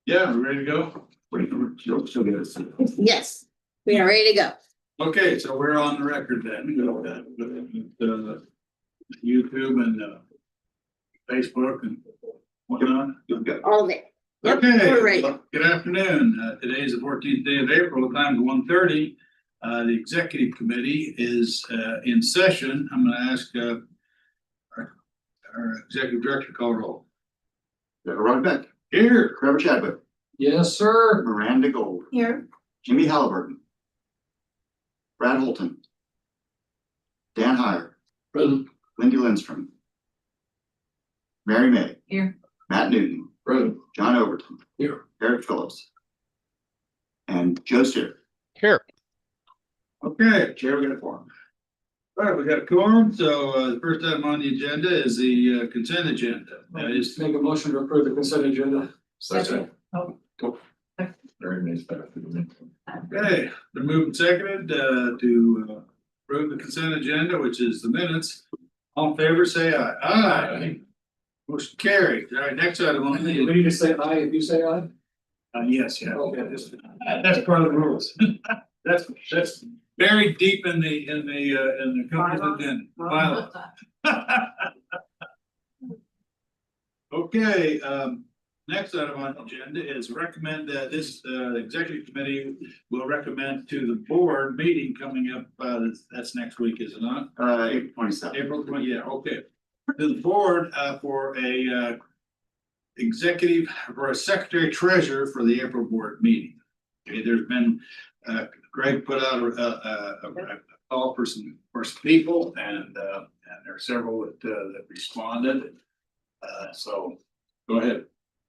Yeah, we're ready to go. She'll get us. Yes, we are ready to go. Okay, so we're on the record then, with YouTube and Facebook and whatnot. All day. Yep, Okay, we're ready. good afternoon. Today is the 14th day of April, the time is 1:30. The executive committee is in session. I'm gonna ask our executive director to call roll. Ron Beck, Here. Trevor Chadwick, Yes, sir. Miranda Gold, Here. Jimmy Halliburton, Brad Holton, Dan Heyer, Present. Lindy Lindstrom, Mary May. Here. Matt Newton, Present. John Overton, Here. Eric Phillips, and Joe Steer. Here. Okay. Chair, we got a forum. All right, we got a quorum, so the first item on the agenda is the consent agenda. That is, Make a motion to approve the consent agenda. Second. Very nice. okay, been moved and seconded to approve the consent agenda, which is the minutes. All in favor, say aye. Aye. Motion carried. All right, next item on We the, need to say aye if you say aye. yes, yeah. Okay. That's part of the rules. That's buried deep in the company's agenda. Bylaw. Okay, next item on the agenda is recommend that this executive committee will recommend to the board meeting coming up, that's next week, is it not? April 27th. April 20, yeah, okay. To the board for a executive, for a secretary treasurer for the April board meeting. Okay, there's been, Greg put out a call for some people and there are several that responded. So go ahead.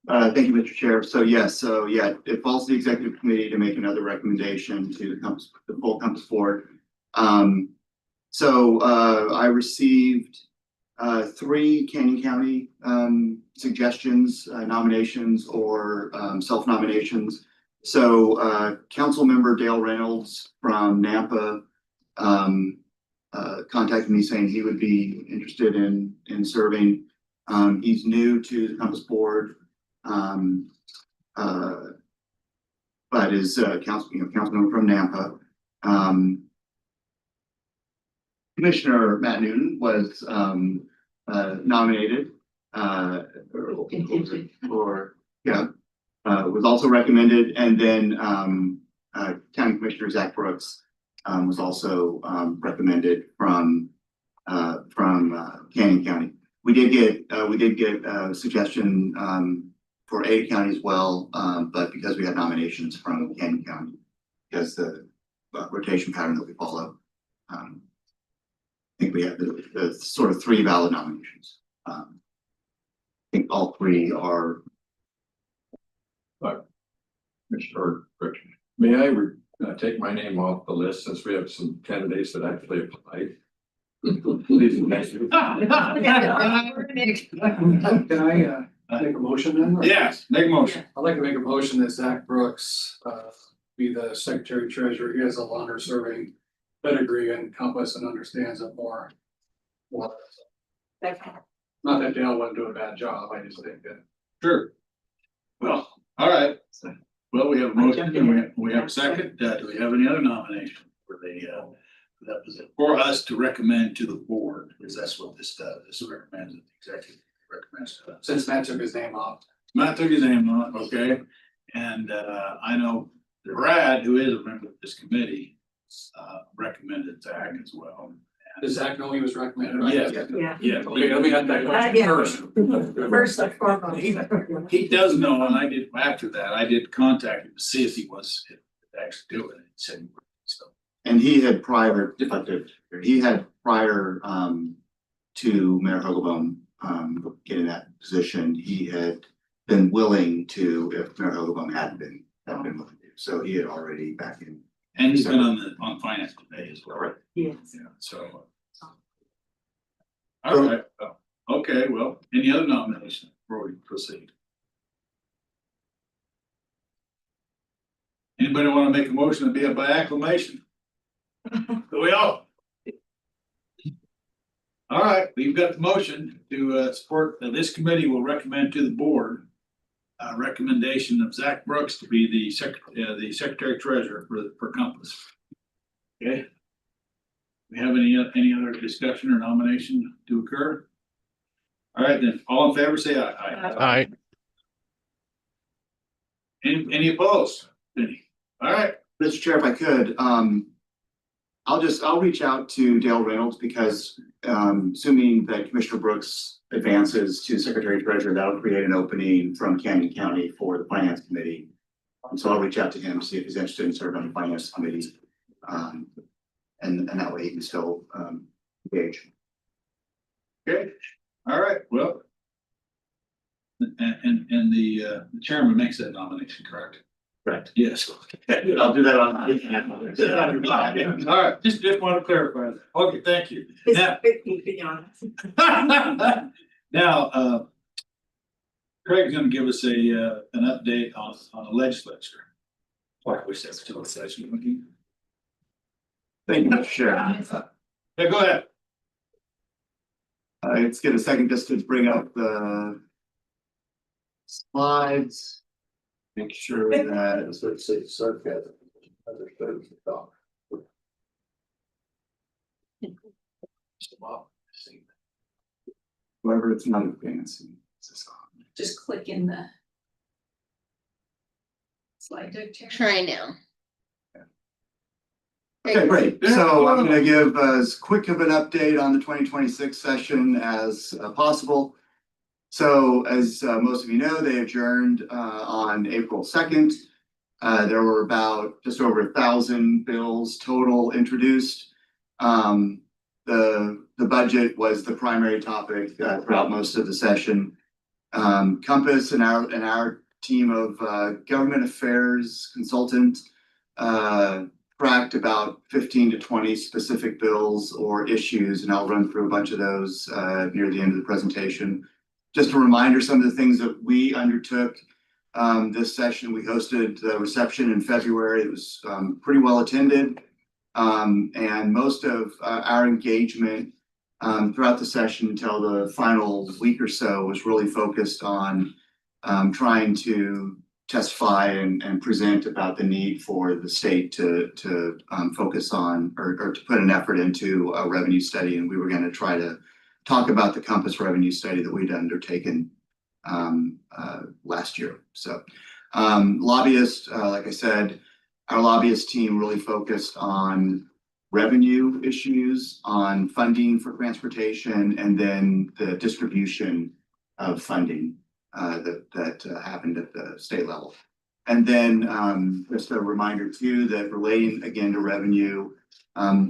Thank you, Mr. Chair. So yes, it falls to the executive committee to make another recommendation to the full Compass board. I received 3 Canyon County suggestions, nominations or self-nominations. So council member Dale Reynolds from Nampa contacted me saying he would be interested in serving. He's new to the Compass board. But is councilman from Nampa. Commissioner Matt Newton was nominated was also recommended, and then County Commissioner Zach Brooks was also recommended from Canyon County. We did get a suggestion for Ada County as well, but because we had nominations from Canyon County, because the rotation pattern that we follow, I think we have the sort of 3 valid nominations. I think all 3 are. Mr. Correction. May I take my name off the list since we have some candidates that actually applied? Please and thank you. Can I make a motion then? Yes, make a motion. I'd like to make a motion that Zach Brooks be the secretary treasurer. He has a longer serving pedigree and Compass and understands it more. Not that Dale wouldn't do a bad job, I just think that. Sure. Well, all right. Well, we have a motion and we have a second. Do we have any other nomination for for that position? For us to recommend to the board, because that's what this does. This recommends, the executive recommends to us. Since Matt took his name off. Matt took his name on, okay? And I know Brad, who is a member of this committee, recommended Zach as well. Does Zach know he was recommended? Yes. Yeah. Okay, let me ask that question first. First and foremost. He does know, and I did after that, I did contact him to see if he was actually doing it. He said he would, so. And he had prior to Mayor Hogelbaum getting that position, he had been willing to, if Mayor Hogelbaum hadn't been willing to. So he had already back in. And he's been on finance today as well. Right. Yes. Yeah, so. All right, okay, well, any other nominations before we proceed? Anybody want to make a motion to be up by acclamation? We all. All right, we've got the motion to support, this committee will recommend to the board recommendation of Zach Brooks to be the secretary treasurer for Compass. Okay. We have any other discussion or nomination to occur? All right, then, all in favor, say aye. Aye. Any opposed? Any? All right, Mr. Chair, if I could, I'll reach out to Dale Reynolds because, assuming that Commissioner Brooks advances to Secretary Treasurer, that'll create an opening from Canyon County for the Finance Committee. So I'll reach out to him, see if he's interested in serving on the Finance Committee. And that way he can still, engage. okay, all right, well. And the chairman makes that nomination, correct? Correct. Yes. I'll do that on. All right, just want to clarify that. Okay, thank you. Now, now, Craig's gonna give us an update on the legislature. Like we said, to the session. Thank you, Mr. Chair. Yeah, go ahead. Let's get a second just to bring up the slides. Make sure that. Let's say sarcasm. However, it's not advancing. Just click in the slide deck. Chair. Try now. Okay, great. So I'm gonna give as quick of an update on the 2026 session as possible. So as most of you know, they adjourned on April 2nd. There were about just over 1,000 bills total introduced. The budget was the primary topic throughout most of the session. Compass and our team of government affairs consultants tracked about 15 to 20 specific bills or issues, and I'll run through a bunch of those near the end of the presentation. Just a reminder, some of the things that we undertook this session, we hosted the reception in February. It was pretty well attended. And most of our engagement throughout the session until the final week or so was really focused on trying to testify and present about the need for the state to focus on or to put an effort into a revenue study. And we were going to try to talk about the Compass revenue study that we'd undertaken last year. So lobbyists, like I said, our lobbyist team really focused on revenue issues, on funding for transportation, and then the distribution of funding that happened at the state level. And then just a reminder too, that relating again to revenue,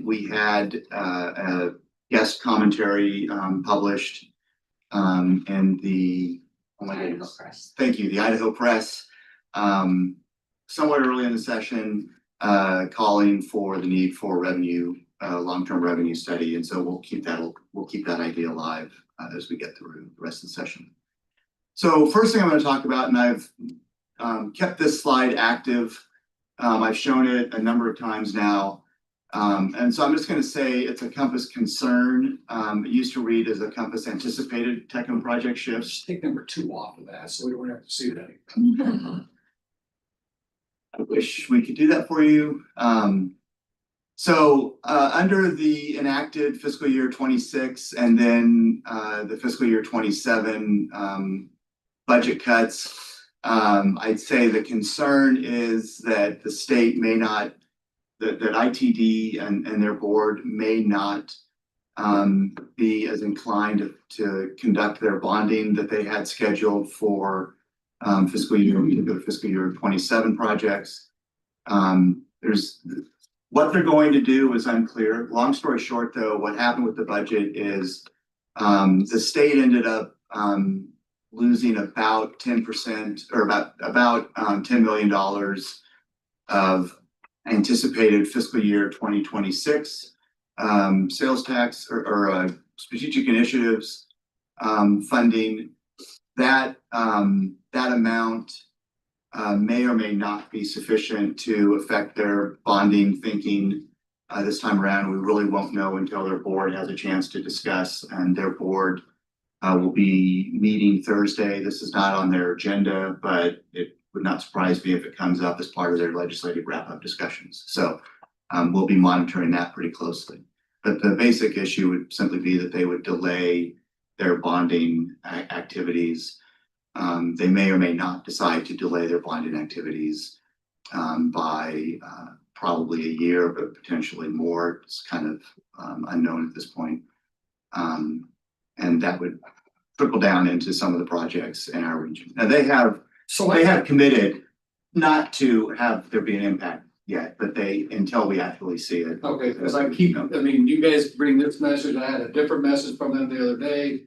we had a guest commentary published in the Idaho Press. Thank you, the Idaho Press, somewhat early in the session, calling for the need for revenue, long-term revenue study, and so we'll keep that idea alive as we get through the rest of the session. So first thing I'm going to talk about, and I've kept this slide active. I've shown it a number of times now. And so I'm just going to say it's a Compass concern. It used to read as a Compass anticipated techno project shifts. Just take number 2 off of that, so we don't have to see that. I wish we could do that for you. So under the enacted fiscal year 26 and then the fiscal year 27 budget cuts, I'd say the concern is that the state may not, that ITD and their board may not be as inclined to conduct their bonding that they had scheduled for fiscal year 27 projects. There's what they're going to do is unclear. Long story short, though, what happened with the budget is the state ended up losing about 10% or about $10 million of anticipated fiscal year 2026 sales tax or strategic initiatives funding. That amount may or may not be sufficient to affect their bonding thinking this time around. We really won't know until their board has a chance to discuss, and their board will be meeting Thursday. This is not on their agenda, but it would not surprise me if it comes up as part of their legislative wrap-up discussions. So we'll be monitoring that pretty closely. But the basic issue would simply be that they would delay their bonding activities. They may or may not decide to delay their bonding activities by probably a year, but potentially more. It's kind of unknown at this point. And that would trickle down into some of the projects in our region. Now they have committed not to have there be an impact yet, but until we actually see it. Okay, because I mean, you guys bring this message, I had a different message from them the other day.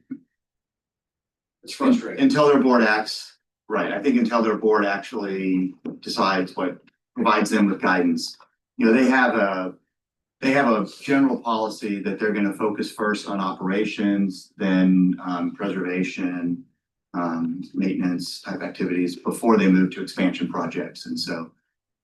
It's frustrating. Until their board acts, right, I think until their board actually decides what provides them with guidance. You know, they have a general policy that they're gonna focus first on operations, then preservation, maintenance type activities before they move to expansion projects. And so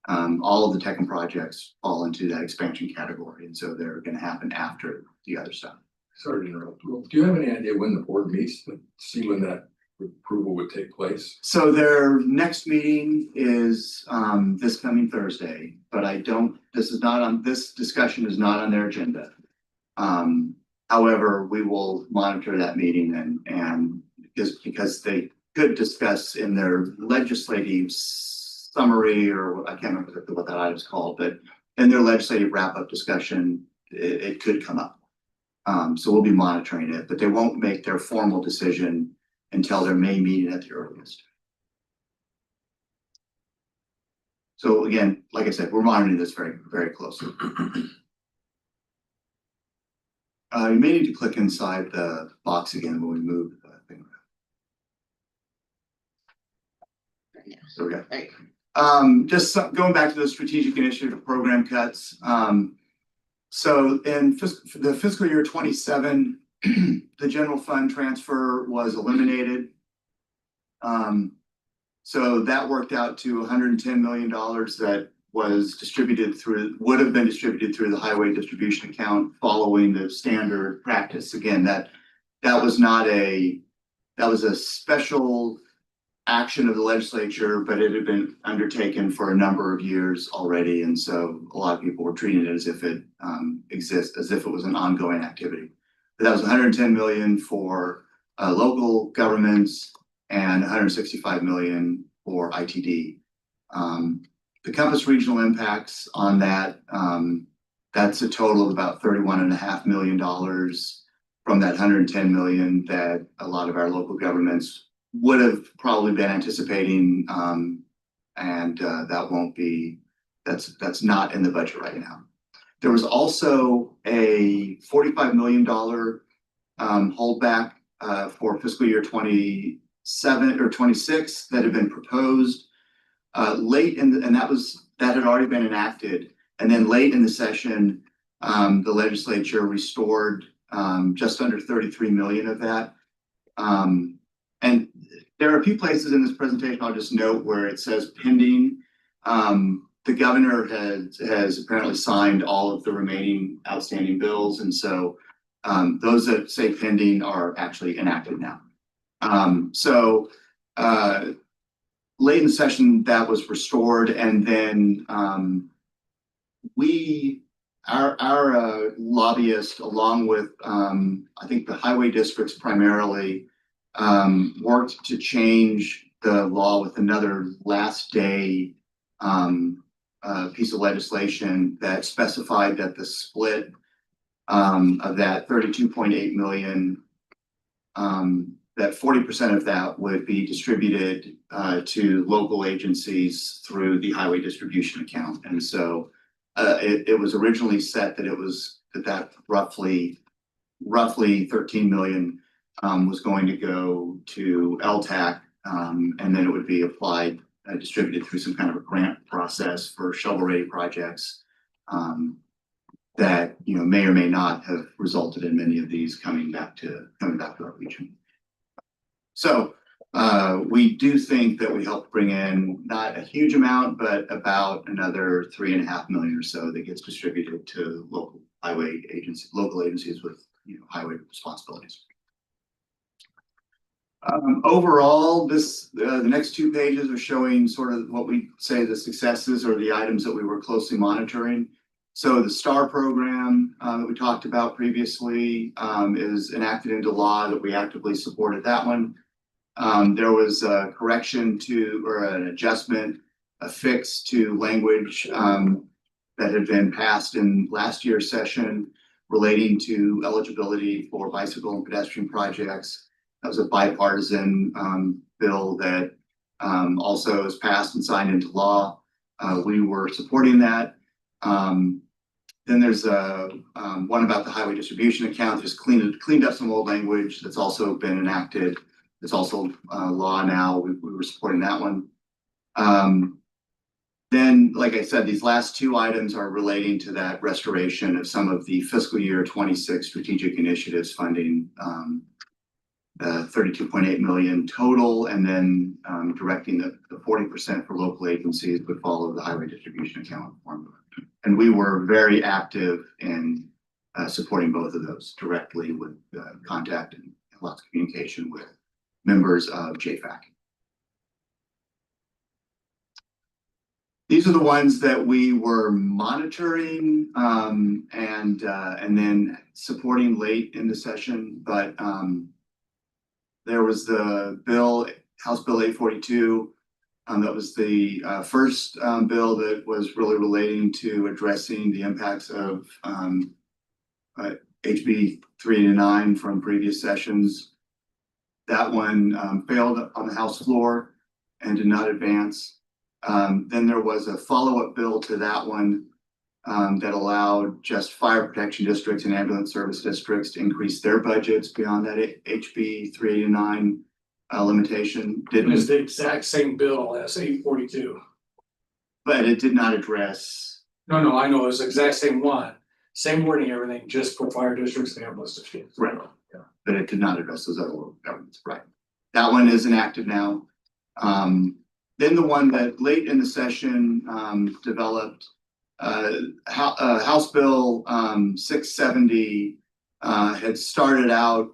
all of the tech and projects fall into that expansion category. And so they're gonna happen after the other stuff. Sorry to interrupt. Do you have any idea when the board meets to see when that approval would take place? So their next meeting is this coming Thursday, but this discussion is not on their agenda. However, we will monitor that meeting and because they could discuss in their legislative summary, or I can't remember what that item's called, but in their legislative wrap-up discussion, it could come up. So we'll be monitoring it, but they won't make their formal decision until their May meeting at the earliest. So again, like I said, we're monitoring this very, very closely. You may need to click inside the box again when we move the thing. So we got. Right. Just going back to the strategic initiative program cuts. So in the fiscal year 27, the general fund transfer was eliminated. So that worked out to $110 million that was would have been distributed through the highway distribution account following the standard practice. Again, that was a special action of the legislature, but it had been undertaken for a number of years already. And so a lot of people were treating it as if it exists, as if it was an ongoing activity. But that was 110 million for local governments and 165 million for ITD. The Compass regional impacts on that, that's a total of about $31.5 million from that 110 million that a lot of our local governments would have probably been anticipating, and that won't be, that's not in the budget right now. There was also a $45 million holdback for fiscal year 27 or 26 that had been proposed late in and that had already been enacted. And then late in the session, the legislature restored just under 33 million of that. And there are a few places in this presentation I'll just note where it says pending. The governor has apparently signed all of the remaining outstanding bills. And so those that say pending are actually enacted now. So late in the session that was restored, and then our lobbyist, along with I think the highway districts primarily, worked to change the law with another last day piece of legislation that specified that the split of that 32.8 million, that 40% of that would be distributed to local agencies through the highway distribution account. And so it was originally set that it was that roughly 13 million was going to go to LTAC, and then it would be applied, distributed through some kind of a grant process for shovel-ready projects that may or may not have resulted in many of these coming back to our region. So we do think that we helped bring in not a huge amount, but about another 3.5 million or so that gets distributed to local agencies with highway responsibilities. Overall, the next 2 pages are showing sort of what we say the successes or the items that we were closely monitoring. So the STAR program that we talked about previously is enacted into law that we actively supported that one. There was a correction to, or an adjustment, a fix to language that had been passed in last year's session relating to eligibility for bicycle and pedestrian projects. That was a bipartisan bill that also is passed and signed into law. We were supporting that. Then there's one about the highway distribution account, just cleaned up some old language that's also been enacted. It's also law now. We were supporting that one. Then, like I said, these last 2 items are relating to that restoration of some of the fiscal year 26 strategic initiatives funding, 32.8 million total, and then directing the 40% for local agencies would follow the highway distribution account formula. And we were very active in supporting both of those directly with contact and lots of communication with members of JFAC. These are the ones that we were monitoring and then supporting late in the session, but there was the bill, House Bill 842. That was the first bill that was really relating to addressing the impacts of HB 389 from previous sessions. That one failed on the House floor and did not advance. Then there was a follow-up bill to that one that allowed just fire protection districts and ambulance service districts to increase their budgets beyond that HB 389 limitation. It was the exact same bill as 842. But it did not address. No, I know, it's the exact same one, same wording, everything, just for fire districts and ambulance districts. Right. Yeah. But it did not address those other local governments, right? That one is enacted now. Then the one that late in the session developed, House Bill 670 had started out,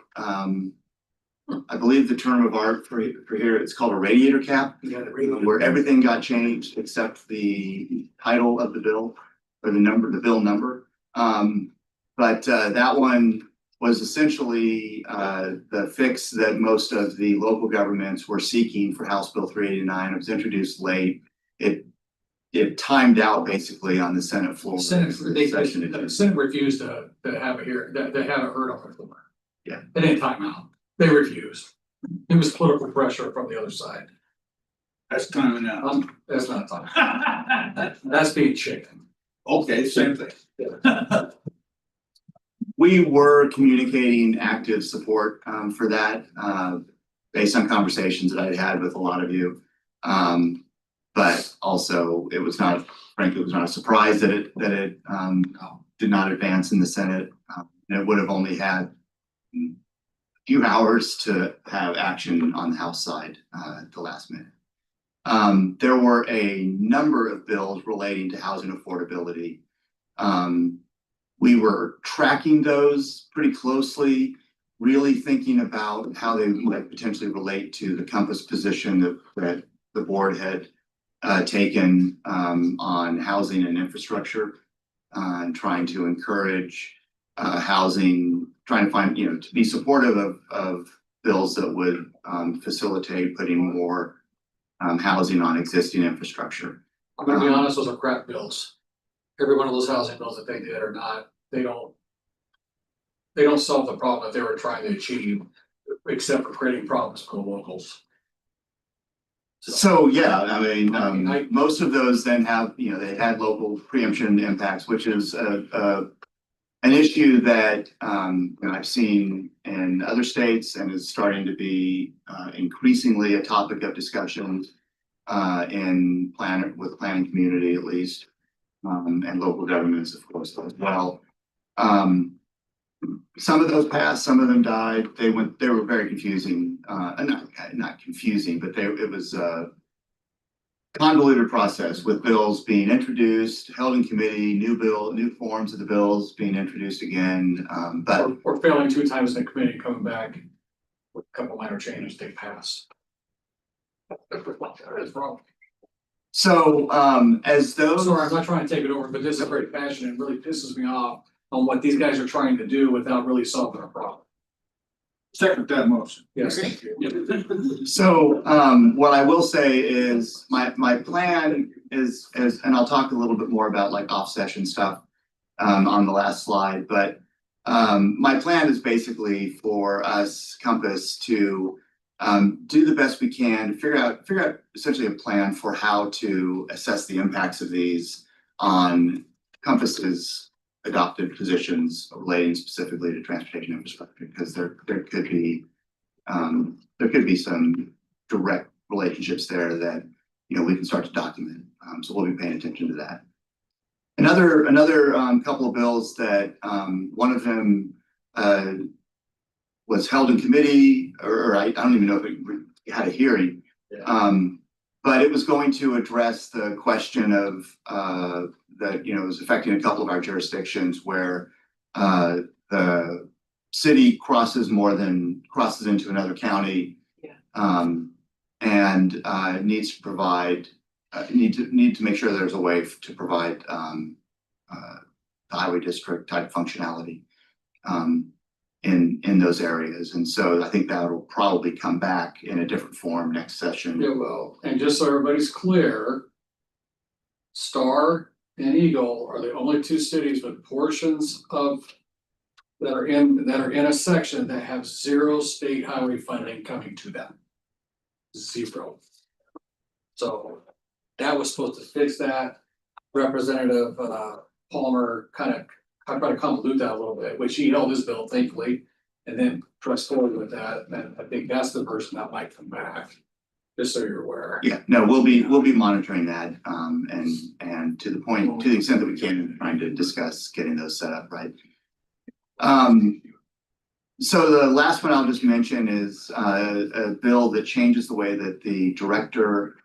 I believe the term of art for here, it's called a radiator cap, where everything got changed except the title of the bill or the bill number. But that one was essentially the fix that most of the local governments were seeking for House Bill 389. It was introduced late. It timed out basically on the Senate floor. The Senate refused to have it here, they had it heard on the floor. Yeah. They didn't time out. They refused. It was political pressure from the other side. That's timing out. That's not time. That's being chicken. Okay, same thing. We were communicating active support for that based on conversations that I'd had with a lot of you. But also it was not, frankly, it was not a surprise that it did not advance in the Senate. And it would have only had a few hours to have action on the House side at the last minute. There were a number of bills relating to housing affordability. We were tracking those pretty closely, really thinking about how they might potentially relate to the Compass position that the board had taken on housing and infrastructure, and trying to encourage housing, trying to find, to be supportive of bills that would facilitate putting more housing on existing infrastructure. I'm gonna be honest, those are crap bills. Every one of those housing bills that they did are not, they don't solve the problem that they were trying to achieve, except for creating problems for the locals. So, yeah, I mean, most of those then have, they had local preemption impacts, which is an issue that I've seen in other states and is starting to be increasingly a topic of discussion with the planning community at least, and local governments, of course, as well. Some of those passed, some of them died. They were very confusing, not confusing, but it was a convoluted process with bills being introduced, held in committee, new forms of the bills being introduced again. But Or failing 2 times in the committee, coming back with couple minor changes they passed. That is wrong. So, as those. Sorry, I'm not trying to take it over, but this is very passionate, and really pisses me off on what these guys are trying to do without really solving a problem. Second that motion. Yes, thank you. So, what I will say is my plan is, and I'll talk a little bit more about like off session stuff on the last slide, but my plan is basically for us, Compass, to do the best we can to figure out essentially a plan for how to assess the impacts of these on Compass's adopted positions relating specifically to transportation infrastructure, because there could be some direct relationships there that, you know, we can start to document. So we'll be paying attention to that. Another couple of bills that one of them was held in committee, or I don't even know if it had a hearing. But it was going to address the question of that, you know, it was affecting a couple of our jurisdictions where the city crosses into another county. And needs to provide, need to make sure there's a way to provide the highway district type functionality in those areas. And so I think that will probably come back in a different form next session. It will, and just so everybody's clear, Star and Eagle are the only two cities with portions of that are in a section that have zero state highway funding coming to them. Zero. So that was supposed to fix that. Representative Palmer kind of tried to convolute that a little bit, which he held his bill, thankfully, and then pressed forward with that. And I think that's the version that might come back, just so you're aware. Yeah, no, we'll be monitoring that, and to the extent that we can, trying to discuss getting those set up, right? So the last one I'll just mention is a bill that changes the way that the director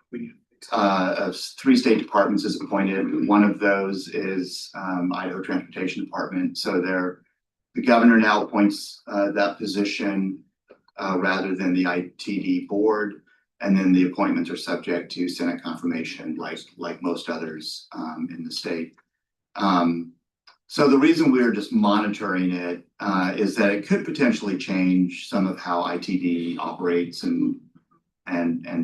of 3 state departments is appointed. One of those is Idaho Transportation Department. So the governor now appoints that position rather than the ITD board. And then the appointments are subject to Senate confirmation, like most others in the state. So the reason we're just monitoring it is that it could potentially change some of how ITD operates and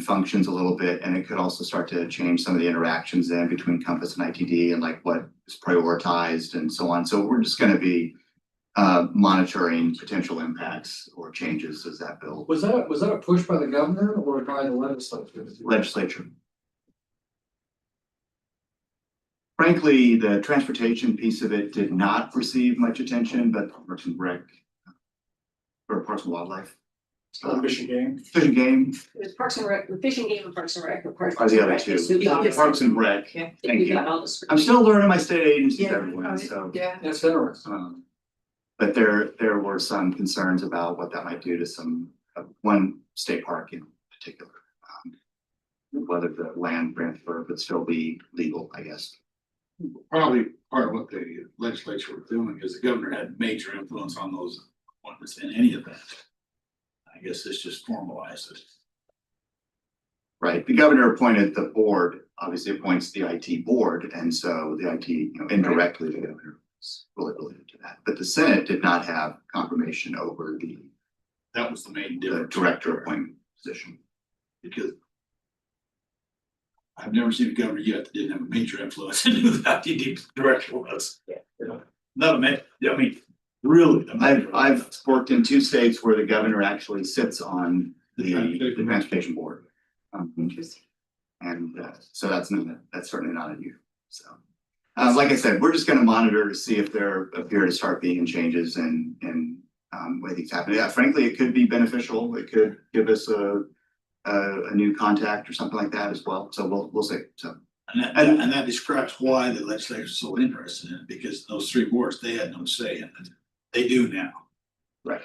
functions a little bit, and it could also start to change some of the interactions then between Compass and ITD and like what is prioritized and so on. So we're just going to be monitoring potential impacts or changes as that bill. Was that a push by the governor or by the Legislature. Frankly, the transportation piece of it did not receive much attention, but Parks and Rec or Parks and Wildlife. Fishing game. Fishing game It was Parks and Rec, the fishing game and Parks and Rec, the Parks. are the other and two. Rec is who got it. Parks and Rec. Yeah, Thank we you. got all the. I'm still learning my state agencies, Yeah. everyone, so. Yeah. That's interesting. But there were some concerns about what that might do to some, one state park in particular. Whether the land transfer would still be legal, I guess. Probably part of what the legislature was doing is the governor had major influence on those appointments in any event. I guess this just formalized it. Right, the governor appointed the board, obviously appoints the IT board, and so the IT, you know, indirectly the governor is really related to that. But the Senate did not have confirmation over That was the main the difference. director appointment position. Because I've never seen a governor yet that didn't have a major influence in who the ITD director was. Yeah. Not a man, I mean, really. I've worked in 2 states where the governor actually sits on the transportation board. Interesting. And so that's certainly not a new, so. Like I said, we're just gonna monitor to see if there appear to start being changes and way things happen. Yeah, frankly, it could be beneficial. It could give us a new contact or something like that as well. So we'll see, so. And that describes why the legislature is so interested in it, because those 3 boards, they had no say in it. They do now. Right.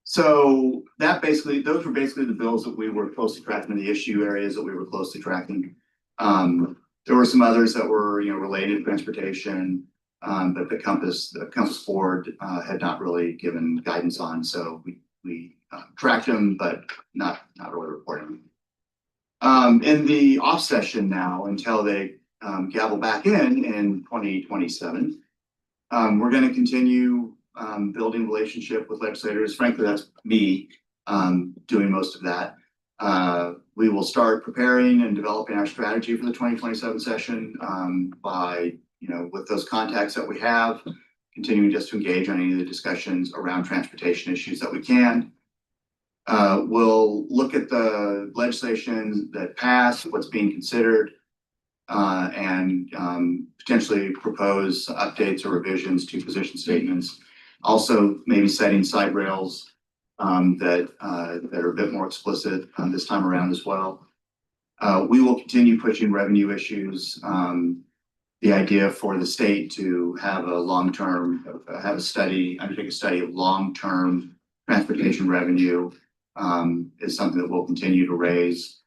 So those were basically the bills that we were closely tracking, the issue areas that we were closely tracking. There were some others that were, you know, related to transportation. but the Compass board had not really given guidance on, so we tracked them, but not really reporting. In the off session now, until they gavel back in 2027, we're going to continue building relationship with legislators. Frankly, that's me doing most of that. We will start preparing and developing our strategy for the 2027 session by, with those contacts that we have, continuing just to engage on any of the discussions around transportation issues that we can. We'll look at the legislation that passed, what's being considered, and potentially propose updates or revisions to position statements. Also, maybe setting side rails that are a bit more explicit this time around as well. We will continue pushing revenue issues. The idea for the state to have a undertake a study of long-term transportation revenue is something that we'll continue to raise.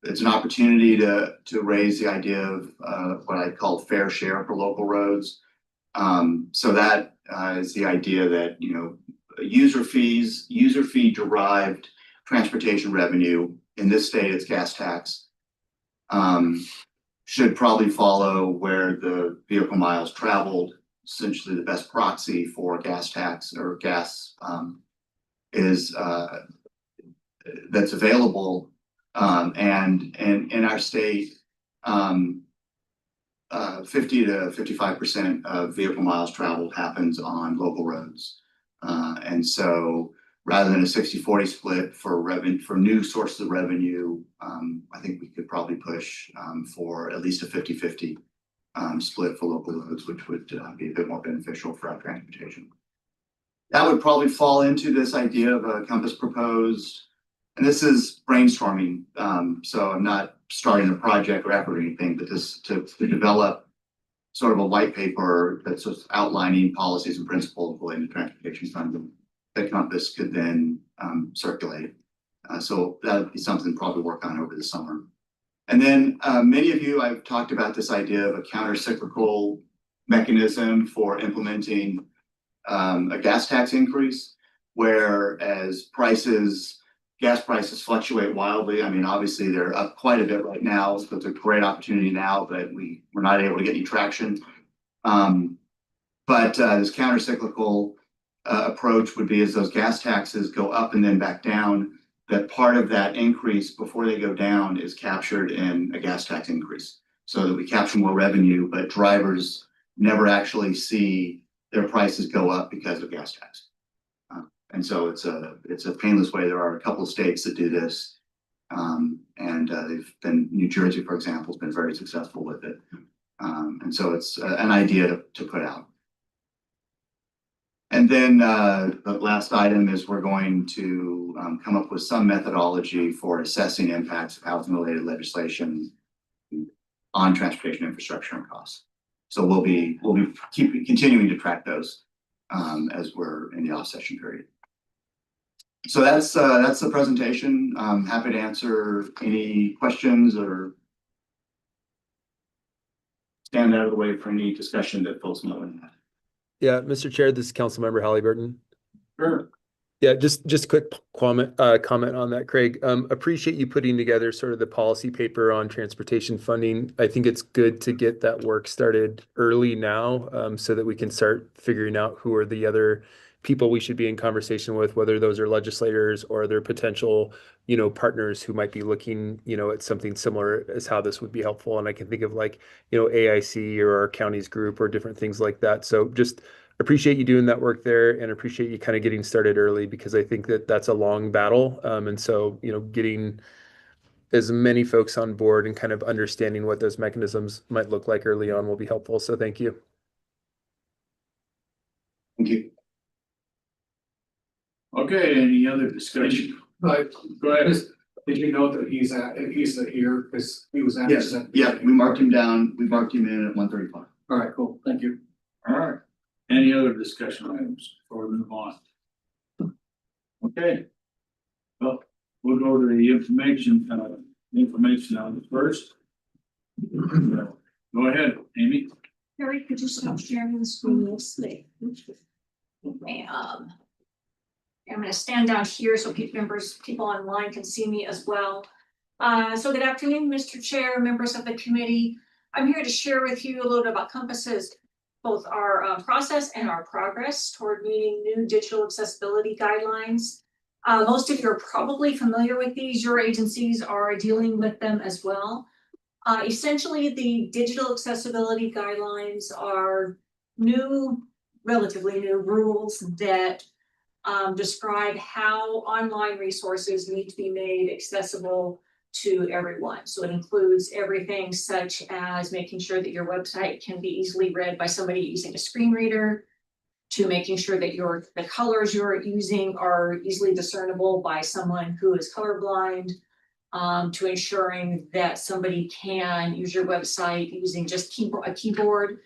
It's an opportunity to raise the idea of what I call fair share for local roads. So that is the idea that, user fee derived transportation revenue, in this state it's gas tax, should probably follow where the vehicle miles traveled. Essentially the best proxy for gas tax or gas is that's available. And in our state, 50 to 55% of vehicle miles traveled happens on local roads. And so rather than a 60-40 split for new sources of revenue, I think we could probably push for at least a 50-50 split for local roads, which would be a bit more beneficial for our transportation. That would probably fall into this idea of a Compass proposed, and this is brainstorming, so I'm not starting a project or effort or anything, but this to develop sort of a white paper that's just outlining policies and principles related to transportation funding that Compass could then circulate. So that would be something to probably work on over the summer. And then many of you, I've talked about this idea of a counter-cyclical mechanism for implementing a gas tax increase, whereas gas prices fluctuate wildly. I mean, obviously they're up quite a bit right now, so it's a great opportunity now, but we're not able to get any traction. But this counter-cyclical approach would be, as those gas taxes go up and then back down, that part of that increase before they go down is captured in a gas tax increase, so that we capture more revenue, but drivers never actually see their prices go up because of gas tax. And so it's a painless way. There are a couple of states that do this, and New Jersey, for example, has been very successful with it. And so it's an idea to put out. And then the last item is we're going to come up with some methodology for assessing impacts of housing-related legislation on transportation infrastructure and costs. So we'll be continuing to track those as we're in the off-session period. So that's the presentation. I'm happy to answer any questions or stand out of the way for any discussion that folks might want to have. Yeah, Mr. Chair, this is Councilmember Halliburton. Sure. Yeah, just a quick comment on that, Craig. Appreciate you putting together sort of the policy paper on transportation funding. I think it's good to get that work started early now, so that we can start figuring out who are the other people we should be in conversation with, whether those are legislators or other potential, partners who might be looking, at something similar as how this would be helpful. And I can think of AIC or our county's group or different things like that. So just appreciate you doing that work there, and appreciate you kind of getting started early, because I think that that's a long battle. And so, getting as many folks on board and kind of understanding what those mechanisms might look like early on will be helpful. So thank you. Thank you. Okay, any other discussion? But Go ahead. did you know that he's here because he was Yes, absent? yeah, we marked him down. We marked him in at 1:35. All right, cool. Thank you. All right. Any other discussion items before we move on? Okay. Well, we'll go to the information on it first. Go ahead, Amy. Harry, could you stop sharing the screen mostly? Okay, I'm gonna stand down here so people online can see me as well. So good afternoon, Mr. Chair, members of the committee. I'm here to share with you a little bit about Compass's, both our process and our progress toward meeting new digital accessibility guidelines. Most of you are probably familiar with these. Your agencies are dealing with them as well. Essentially, the digital accessibility guidelines are new, relatively new rules that describe how online resources need to be made accessible to everyone. So it includes everything such as making sure that your website can be easily read by somebody using a screen reader, to making sure that the colors you're using are easily discernible by someone who is colorblind, to ensuring that somebody can use your website using just a keyboard,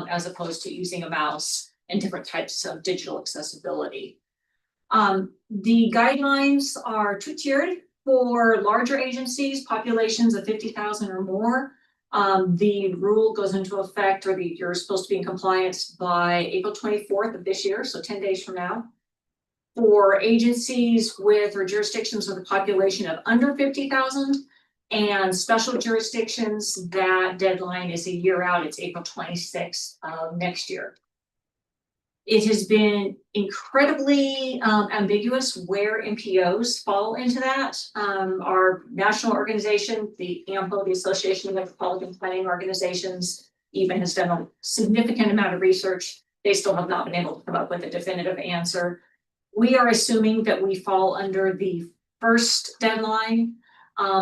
as opposed to using a mouse, and different types of digital accessibility. The guidelines are two-tiered for larger agencies, populations of 50,000 or more. The rule goes into effect, or you're supposed to be in compliance by April 24th of this year, so 10 days from now. For agencies with or jurisdictions with a population of under 50,000 and special jurisdictions, that deadline is a year out. It's April 26th of next year. It has been incredibly ambiguous where MPOs fall into that. Our national organization, the AMPO, the Association of Metropolitan Planning Organizations, even has done a significant amount of research. They still have not been able to come up with a definitive answer. We are assuming that we fall under the first deadline,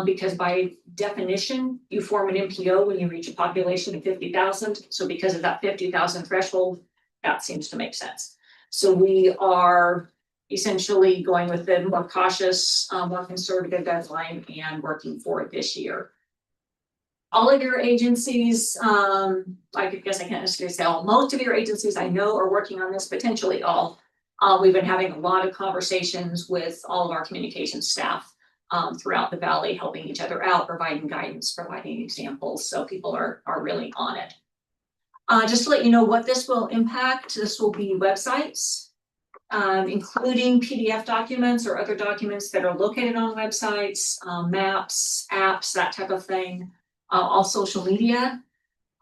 because by definition, you form an MPO when you reach a population of 50,000. So because of that 50,000 threshold, that seems to make sense. So we are essentially going with the more cautious, more conservative deadline and working for it this year. All of your agencies, I guess I can't necessarily say all, most of your agencies I know are working on this, potentially all. We've been having a lot of conversations with all of our communications staff throughout the valley, helping each other out, providing guidance, providing examples. So people are really on it. Just to let you know what this will impact, this will be websites, including PDF documents or other documents that are located on websites, maps, apps, that type of thing, all social media,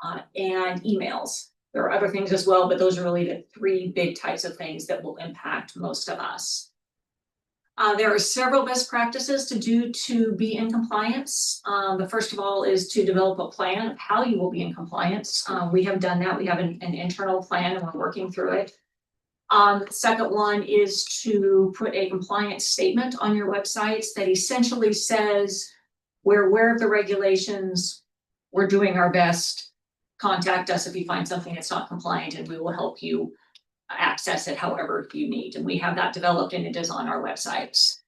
and emails. There are other things as well, but those are really the three big types of things that will impact most of us. There are several best practices to do to be in compliance. The first of all is to develop a plan of how you will be in compliance. We have done that. We have an internal plan and we're working through it. The second one is to put a compliance statement on your websites that essentially says, we're aware of the regulations, we're doing our best, contact us if you find something that's not compliant and we will help you access it however you need. And we have that developed and it is on our websites.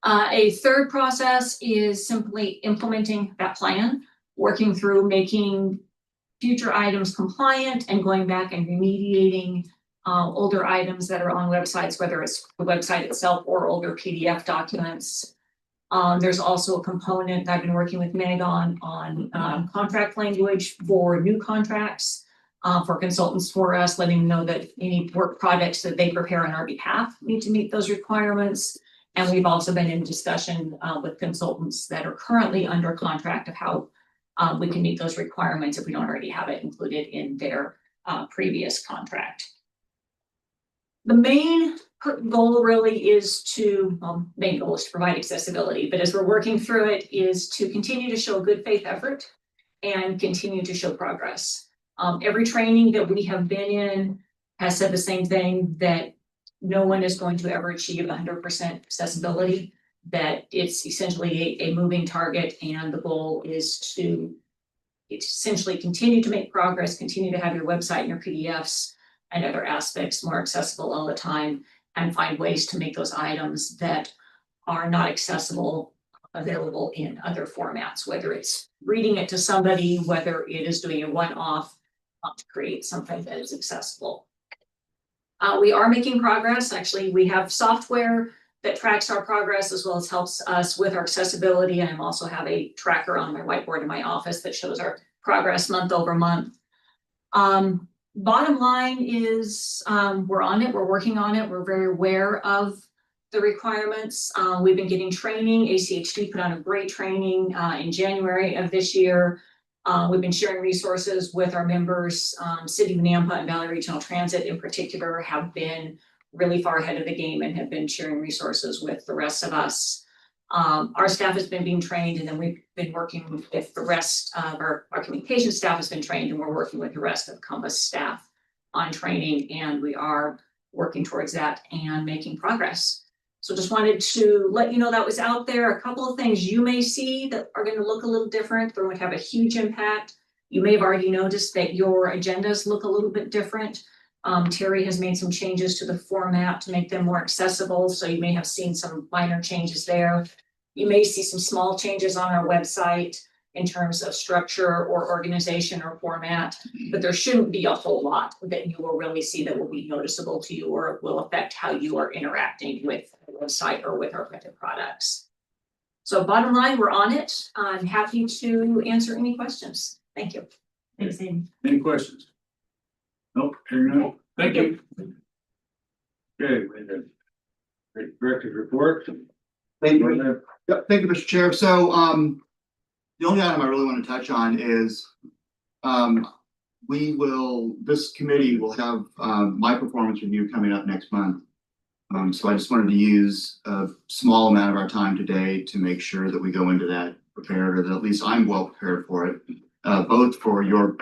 A third process is simply implementing that plan, working through making future items compliant and going back and remediating older items that are on websites, whether it's the website itself or older PDF documents. There's also a component that I've been working with Meg on contract language for new contracts, for consultants for us, letting them know that any work projects that they prepare on our behalf need to meet those requirements. And we've also been in discussion with consultants that are currently under contract of how we can meet those requirements if we don't already have it included in their previous contract. The main goal really is main goal is to provide accessibility, but as we're working through it is to continue to show good faith effort and continue to show progress. Every training that we have been in has said the same thing, that no one is going to ever achieve 100% accessibility, that it's essentially a moving target, and the goal is to essentially continue to make progress, continue to have your website and your PDFs and other aspects more accessible all the time, and find ways to make those items that are not accessible available in other formats, whether it's reading it to somebody, whether it is doing a one-off to create something that is accessible. We are making progress. Actually, we have software that tracks our progress as well as helps us with our accessibility. And I also have a tracker on my whiteboard in my office that shows our progress month over month. Bottom line is, we're on it, we're working on it, we're very aware of the requirements. We've been getting training. ACHD put on a great training in January of this year. We've been sharing resources with our members. City of Nampa and Valley Regional Transit in particular have been really far ahead of the game and have been sharing resources with the rest of us. Our staff has been being trained, and then we've been working with the rest of our communication staff has been trained, and we're working with the rest of Compass staff on training, and we are working towards that and making progress. So just wanted to let you know that was out there. A couple of things you may see that are going to look a little different. They're going to have a huge impact. You may have already noticed that your agendas look a little bit different. Terry has made some changes to the format to make them more accessible. So you may have seen some minor changes there. You may see some small changes on our website in terms of structure or organization or format, but there shouldn't be a whole lot that you will really see that will be noticeable to you or will affect how you are interacting with the website or with our printed products. So bottom line, we're on it. I'm happy to answer any questions. Thank you. Thanks, Amy. Any questions? Nope, hearing none. Thank you. Okay, we have director's report. Thank you. Yep, thank you, Mr. Chair. So, the only item I really want to touch on is, this committee will have, my performance review coming up next month. So I just wanted to use a small amount of our time today to make sure that we go into that prepared, or that at least I'm well prepared for it, both for your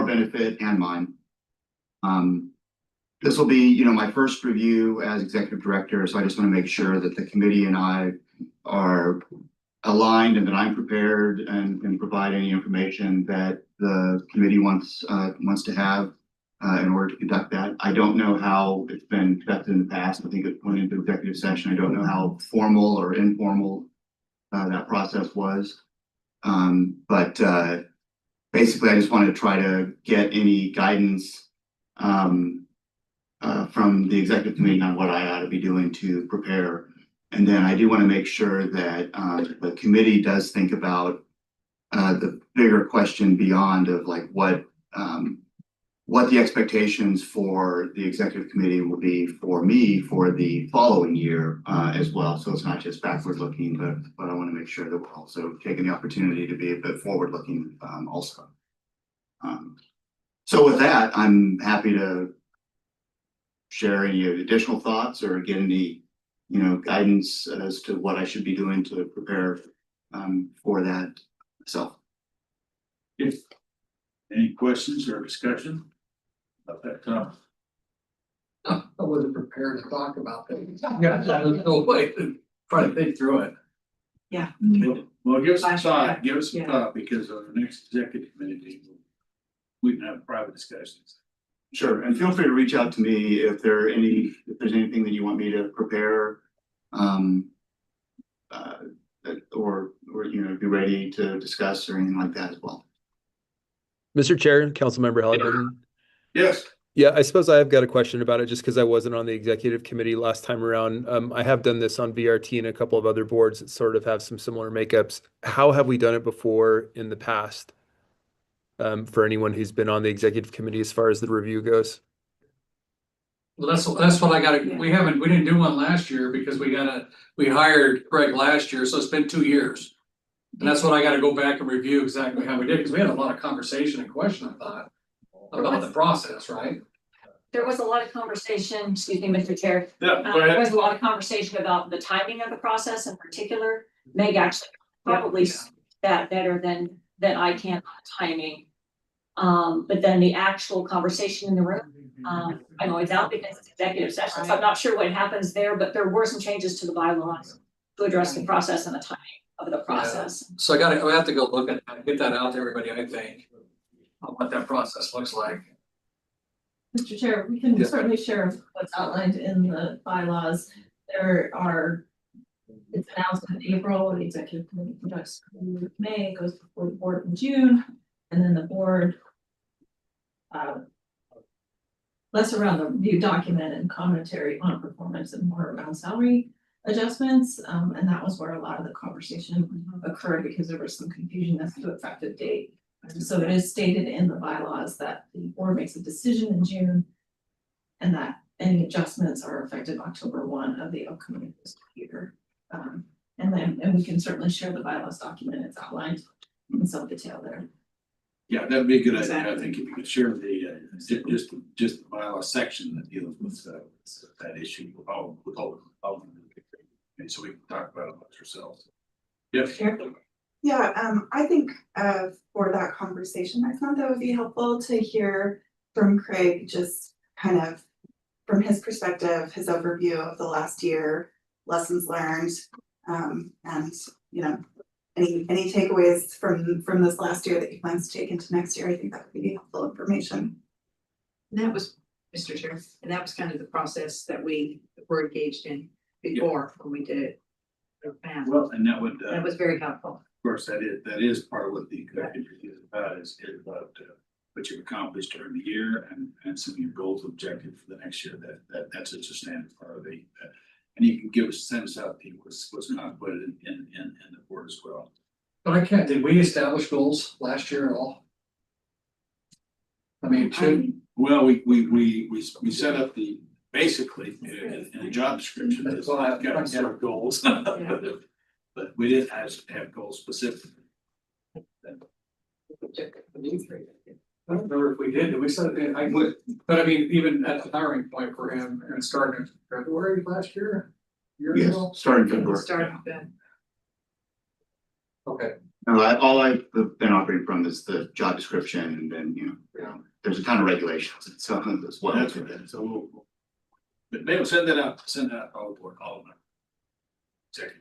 benefit and mine. This will be, my first review as executive director, so I just want to make sure that the committee and I are aligned and that I'm prepared and can provide any information that the committee wants to have in order to conduct that. I don't know how it's been conducted in the past. I think it went into executive session. I don't know how formal or informal that process was. But basically, I just wanted to try to get any guidance from the executive committee on what I ought to be doing to prepare. And then I do want to make sure that the committee does think about the bigger question beyond of like what the expectations for the executive committee will be for me for the following year as well. So it's not just backward looking, but I want to make sure that we're also taking the opportunity to be a bit forward looking also. So with that, I'm happy to share any additional thoughts or get any guidance as to what I should be doing to prepare for that myself. If any questions or discussion about that topic? I wasn't prepared to talk about that. Yeah, there's no way to try to think through it. Well, give us some thought, because on the next executive committee, we can have private discussions. Sure, and feel free to reach out to me if there's anything that you want me to prepare, or be ready to discuss or anything like that as well. Mr. Chair, Councilmember Halliburton. Yes. Yeah, I suppose I have got a question about it just because I wasn't on the executive committee last time around. I have done this on VRT and a couple of other boards that sort of have some similar makeups. How have we done it before in the past? For anyone who's been on the executive committee as far as the review goes? Well, that's what I gotta, we didn't do one last year because we hired Greg last year, so it's been 2 years. And that's what I gotta go back and review exactly how we did, because we had a lot of conversation and question, I thought, about the process, right? There was a lot of conversation, excuse me, Mr. Chair. Yeah, go There ahead. was a lot of conversation about the timing of the process in particular. Meg actually probably that better than I can on timing. But then the actual conversation in the room, I know it's out because it's executive session, so I'm not sure what happens there, but there were some changes to the bylaws to address the process and the timing of the process. So I have to go look at that, get that out to everybody, I think, on what that process looks like. Mr. Chair, we can Yeah. certainly share what's outlined in the bylaws. It's announced in April, the executive committee conducts in May, goes before the board in June, and then the board less around the review document and commentary on performance and more around salary adjustments. And that was where a lot of the conversation occurred because there was some confusion as to effective date. So it is stated in the bylaws that the board makes a decision in June. And that any adjustments are effective October 1 of the upcoming fiscal year. And we can certainly share the bylaws document, it's outlined in some detail there. Yeah, that'd be a good idea. I Exactly. think if you could share the, just the bylaw section that deals with, that issue with all. And so we can talk about it amongst ourselves. Yep. Yeah, I think for that conversation, I thought that would be helpful to hear from Craig, just kind of from his perspective, his overview of the last year, lessons learned, and you know, any takeaways from this last year that he plans to take into next year. I think that would be helpful information. And that was, Mr. Chair, and that was kind of the process that we were engaged in before when we did it. Well, and that would, That was very helpful. of course, that is part of what the executive is about, is about what you've accomplished during the year and some of your goals, objectives for the next year. That's just a standard part of the, and you can give us a sense of what's contemplated in the board as well. But I can't, did we establish goals last year at all? I mean, Well, we set up the, basically, in a job description, That's that's what all I've got got. set of goals. But we didn't have goals specific. I don't remember if we did we set it, I would, but I mean, even at the hiring point for him and starting in February last year? Year Yes, ago? starting February. Started then. Okay, No, all I've been operating from is the job description, and then, there's a ton of regulations and so on as well. That's what, so but maybe send that out all aboard, all of them. Second.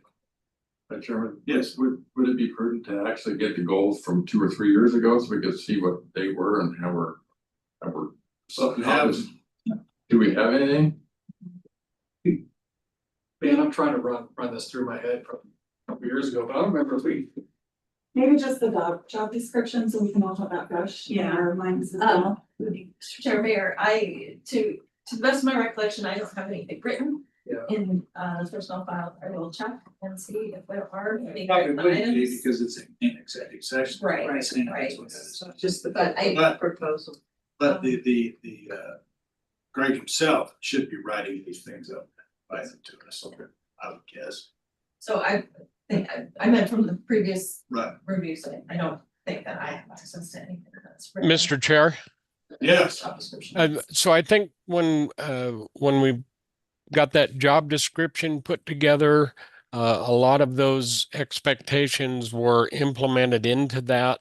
Chairman, Yes. would it be prudent to actually get the goals from 2 or 3 years ago so we could see what they were and how we're. So we have, Do we have anything? man, I'm trying to run this through my head from a couple years ago, but I don't remember if we. Maybe just the job description, so we can all have that fresh in Yeah. our minds as well. Mr. Chair, Mayor, to the best of my recollection, I don't have anything written. Yeah. In the personnel file. I will check and see if there are any probably wouldn't be items. because it's in executive session. Right, That's what right. that is. So just the But I- But proposal. But the Greg himself should be writing these things up, by them to us, I would guess. So I think I meant from the previous Right, reviews, I don't think that I have access to anything that's written. Mr. Chair, yes, Job description. so I think when we got that job description put together, a lot of those expectations were implemented into that.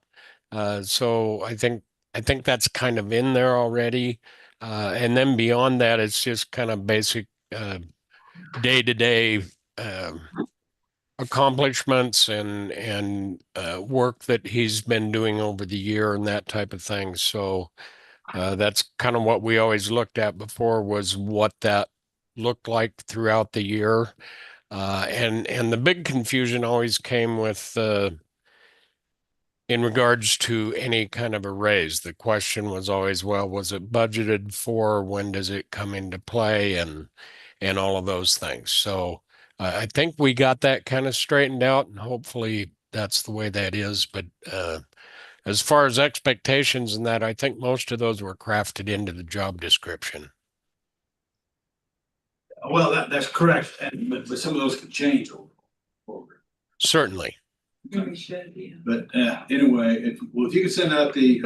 So I think that's kind of in there already. And then beyond that, it's just kind of basic day-to-day accomplishments and work that he's been doing over the year and that type of thing. So that's kind of what we always looked at before, was what that looked like throughout the year. And the big confusion always came with in regards to any kind of a raise. The question was always, well, was it budgeted for? When does it come into play? And all of those things. So I think we got that kind of straightened out, and hopefully that's the way that is. But as far as expectations and that, I think most of those were crafted into the job description. well, that's correct, but some of those can change over. Certainly. We should, yeah. But anyway, if you could send out the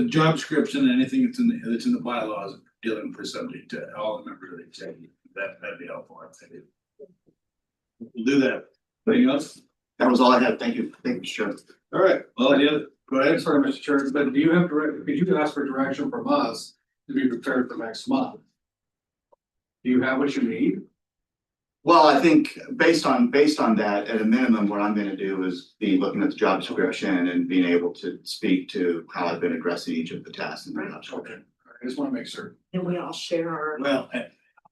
job description and anything that's in the bylaws dealing with somebody to all the members of the executive, that'd be helpful, I think. We'll do that. Anything else? That was all I had. Thank you, Chair. All right, well, any other, go ahead. Sorry, Mr. Chair, but do you have could you ask for direction from us to be prepared for next month? Do you have what you need? Well, I think based on that, at a minimum, what I'm gonna do is be looking at the job description and being able to speak to how I've been addressing each of the tasks in the job Okay, description. I just wanna make sure. And we all share our. Well,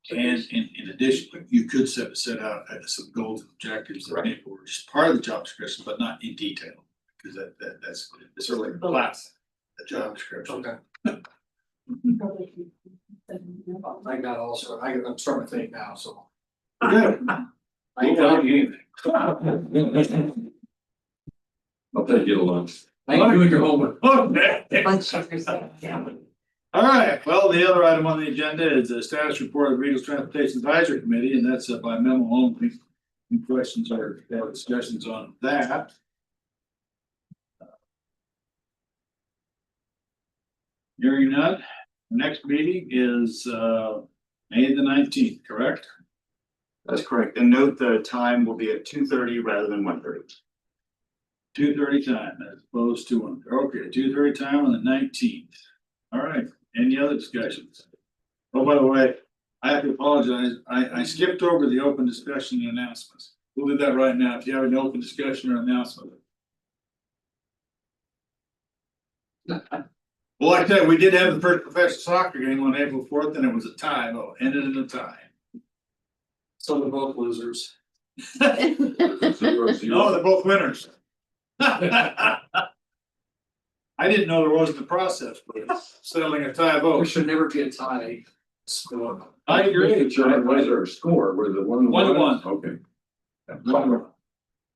and in addition, you could set out some goals and objectives that were just part of the job description, but not in detail. Because that's certainly a class, the job description. Okay. I got also, I'm starting to think now, so. Good. I ain't telling you anything. I'll take you to lunch. Thank you doing your homework. Okay. Lunch suckers, yeah. All right, well, the other item on the agenda is the status report of Regional Transportation Advisory Committee, and that's by memo only. Any questions or discussions on that? Hearing none, the next meeting is May the 19th, correct? That's correct. And note the time will be at 2:30 rather than 1:30. 2:30 time as opposed to 1. Okay, 2:30 time on the 19th. All right, any other discussions? Oh, by the way, I have to apologize. I skipped over the open discussion and announcements. We'll do that right now. If you have an open discussion or announcement. Well, like I said, we did have the first professional soccer game on April 4th, and it was a tie. Oh, ended in a tie. So they're both losers. No, they're both winners. I didn't know there wasn't a process for settling a tie There vote. should never be a tie score. I agree. Why is there a score? Was it 1-1? 1-1. Okay.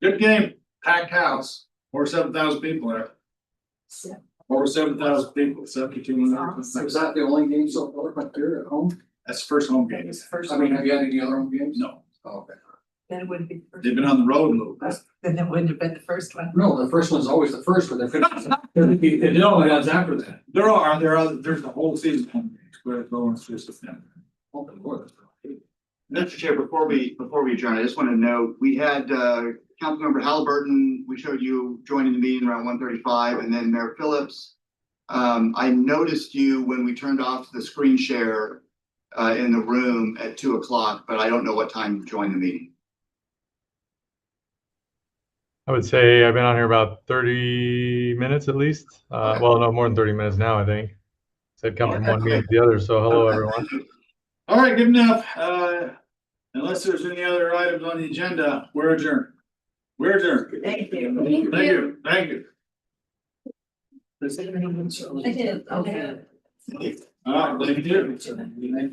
Good game, packed house, over 7,000 people there. Over 7,000 people, 7,200. Is that the only game so far back there at home? That's the first home game. I mean, have you had any other home games? No, Oh, okay. Then it wouldn't be. the first they've been on the road a little bit. one. Then it wouldn't have been the first one. No, the first one's always the first, but it only has after that. There's the whole season home games, but it's just a thing. Oh, Lord. Mr. Chair, before we adjourn, I just want to note, we had Councilmember Halliburton, we showed you joining the meeting around 1:35, and then Mayor Phillips. I noticed you when we turned off the screen share in the room at 2 o'clock, but I don't know what time you joined the meeting. I would say I've been on here about 30 minutes at least. Well, no, more than 30 minutes now, I think. So I've come from one meeting to the other. So hello, everyone. All right, good enough. Unless there's any other items on the agenda, we're adjourned. We're adjourned. Thank you. Thank you, thank you. I did, okay. All right, thank you.